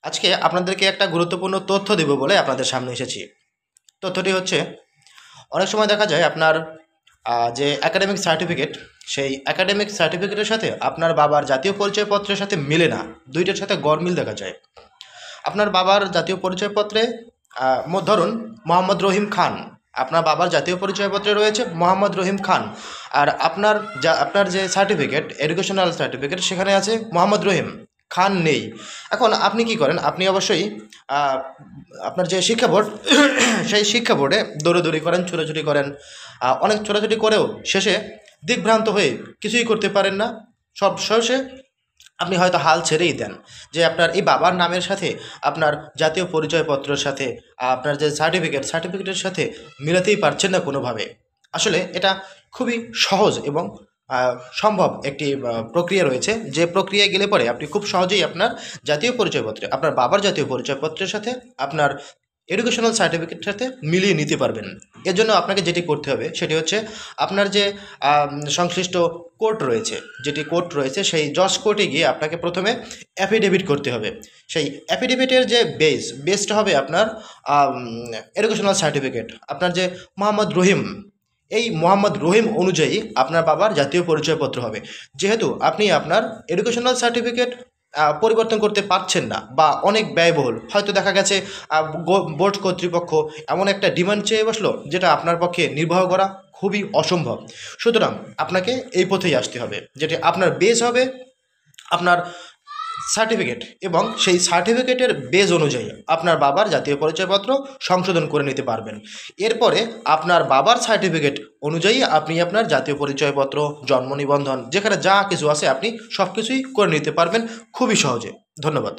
আজকে আপনাদেরকে একটা গুরুত্বপূর্ণ তথ্য দেব বলে আপনাদের সামনে এসেছি। তথ্যটি হচ্ছে, অনেক সময় দেখা যায় আপনার যে একাডেমিক সার্টিফিকেট, সেই একাডেমিক সার্টিফিকেটের সাথে আপনার বাবার জাতীয় পরিচয়পত্রের সাথে মিলে না, দুইটার সাথে গরমিল দেখা যায়। আপনার বাবার জাতীয় পরিচয়পত্রে ধরুন মোহাম্মদ রহিম খান, আপনার বাবার জাতীয় পরিচয়পত্রে রয়েছে মোহাম্মদ রহিম খান, আর আপনার যে সার্টিফিকেট, এডুকেশনাল সার্টিফিকেট, সেখানে আছে মোহাম্মদ রহিম খান নেই। এখন আপনি কি করেন? আপনি অবশ্যই আপনার যে শিক্ষা বোর্ড সেই শিক্ষা বোর্ডে দৌড়াদৌড়ি করেন, ছোটাছুটি করেন, অনেক ছোটাছুটি করেও শেষে দিকভ্রান্ত হয়ে কিছুই করতে পারেন না। সব শেষে আপনি হয়তো হাল ছেড়েই দেন যে আপনার এই বাবার নামের সাথে আপনার জাতীয় পরিচয়পত্রের সাথে আপনার যে সার্টিফিকেটের সাথে মিলাতেই পারছেন না কোনোভাবে। আসলে এটা খুবই সহজ এবং সম্ভব একটি প্রক্রিয়া রয়েছে, যে প্রক্রিয়ায় গেলে পরে আপনি খুব সহজেই আপনার জাতীয় পরিচয়পত্রে, আপনার বাবার জাতীয় পরিচয়পত্রের সাথে আপনার এডুকেশনাল সার্টিফিকেটের সাথে মিলিয়ে নিতে পারবেন। এর জন্য আপনাকে যেটি করতে হবে সেটি হচ্ছে, আপনার যে সংশ্লিষ্ট কোর্ট রয়েছে, সেই জজ কোর্টে গিয়ে আপনাকে প্রথমে অ্যাফিডেভিট করতে হবে। সেই অ্যাফিডেভিটের যে বেসটা হবে আপনার এডুকেশনাল সার্টিফিকেট, আপনার যে মোহাম্মদ রহিম, এই মোহাম্মদ রহিম অনুযায়ী আপনার বাবার জাতীয় পরিচয়পত্র হবে। যেহেতু আপনি আপনার এডুকেশনাল সার্টিফিকেট পরিবর্তন করতে পারছেন না বা অনেক ব্যয়বহুল, হয়তো দেখা গেছে বোর্ড কর্তৃপক্ষ এমন একটা ডিমান্ড চেয়ে বসলো যেটা আপনার পক্ষে নির্বাহ করা খুবই অসম্ভব। সুতরাং আপনাকে এই পথেই আসতে হবে, যেটি আপনার বেস হবে আপনার সার্টিফিকেট, এবং সেই সার্টিফিকেটের বেস অনুযায়ী আপনার বাবার জাতীয় পরিচয়পত্র সংশোধন করে নিতে পারবেন। এরপরে আপনার বাবার সার্টিফিকেট অনুযায়ী আপনি আপনার জাতীয় পরিচয়পত্র, জন্ম নিবন্ধন, যেখানে যা কিছু আছে আপনি সব কিছুই করে নিতে পারবেন খুবই সহজে। ধন্যবাদ।